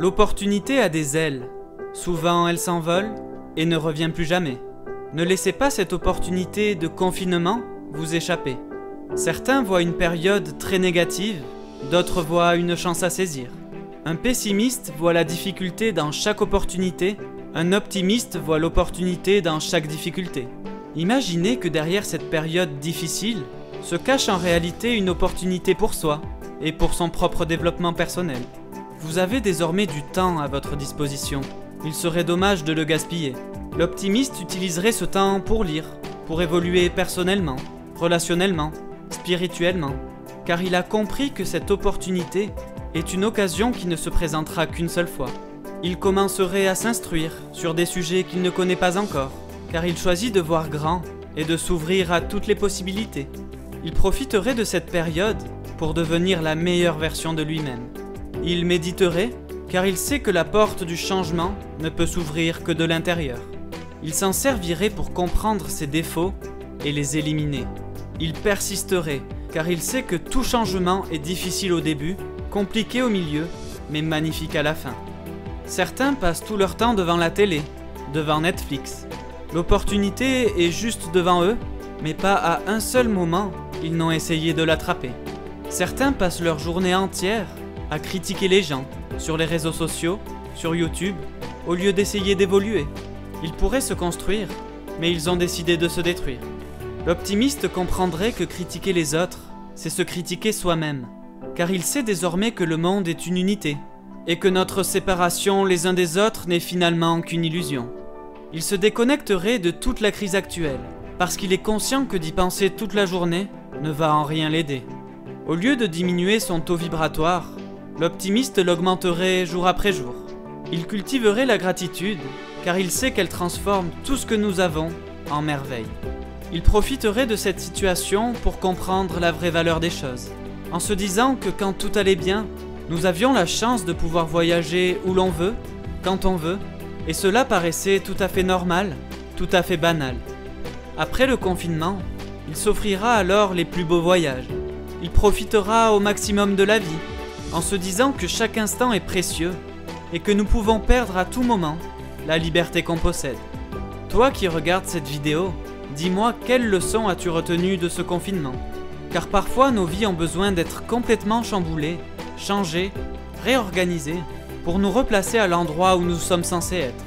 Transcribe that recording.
L'opportunité a des ailes. Souvent elle s'envole et ne revient plus jamais. Ne laissez pas cette opportunité de confinement vous échapper. Certains voient une période très négative, d'autres voient une chance à saisir. Un pessimiste voit la difficulté dans chaque opportunité, un optimiste voit l'opportunité dans chaque difficulté. Imaginez que derrière cette période difficile se cache en réalité une opportunité pour soi et pour son propre développement personnel. Vous avez désormais du temps à votre disposition. Il serait dommage de le gaspiller. L'optimiste utiliserait ce temps pour lire, pour évoluer personnellement, relationnellement, spirituellement, car il a compris que cette opportunité est une occasion qui ne se présentera qu'une seule fois. Il commencerait à s'instruire sur des sujets qu'il ne connaît pas encore, car il choisit de voir grand et de s'ouvrir à toutes les possibilités. Il profiterait de cette période pour devenir la meilleure version de lui-même. Il méditerait, car il sait que la porte du changement ne peut s'ouvrir que de l'intérieur. Il s'en servirait pour comprendre ses défauts et les éliminer. Il persisterait, car il sait que tout changement est difficile au début, compliqué au milieu, mais magnifique à la fin. Certains passent tout leur temps devant la télé, devant Netflix. L'opportunité est juste devant eux, mais pas à un seul moment ils n'ont essayé de l'attraper. Certains passent leur journée entière à critiquer les gens, sur les réseaux sociaux, sur YouTube, au lieu d'essayer d'évoluer. Ils pourraient se construire, mais ils ont décidé de se détruire. L'optimiste comprendrait que critiquer les autres, c'est se critiquer soi-même, car il sait désormais que le monde est une unité, et que notre séparation les uns des autres n'est finalement qu'une illusion. Il se déconnecterait de toute la crise actuelle, parce qu'il est conscient que d'y penser toute la journée ne va en rien l'aider. Au lieu de diminuer son taux vibratoire, l'optimiste l'augmenterait jour après jour. Il cultiverait la gratitude, car il sait qu'elle transforme tout ce que nous avons en merveille. Il profiterait de cette situation pour comprendre la vraie valeur des choses, en se disant que quand tout allait bien, nous avions la chance de pouvoir voyager où l'on veut, quand on veut, et cela paraissait tout à fait normal, tout à fait banal. Après le confinement, il s'offrira alors les plus beaux voyages. Il profitera au maximum de la vie, en se disant que chaque instant est précieux et que nous pouvons perdre à tout moment la liberté qu'on possède. Toi qui regardes cette vidéo, dis-moi quelle leçon as-tu retenue de ce confinement? Car parfois nos vies ont besoin d'être complètement chamboulées, changées, réorganisées, pour nous replacer à l'endroit où nous sommes censés être.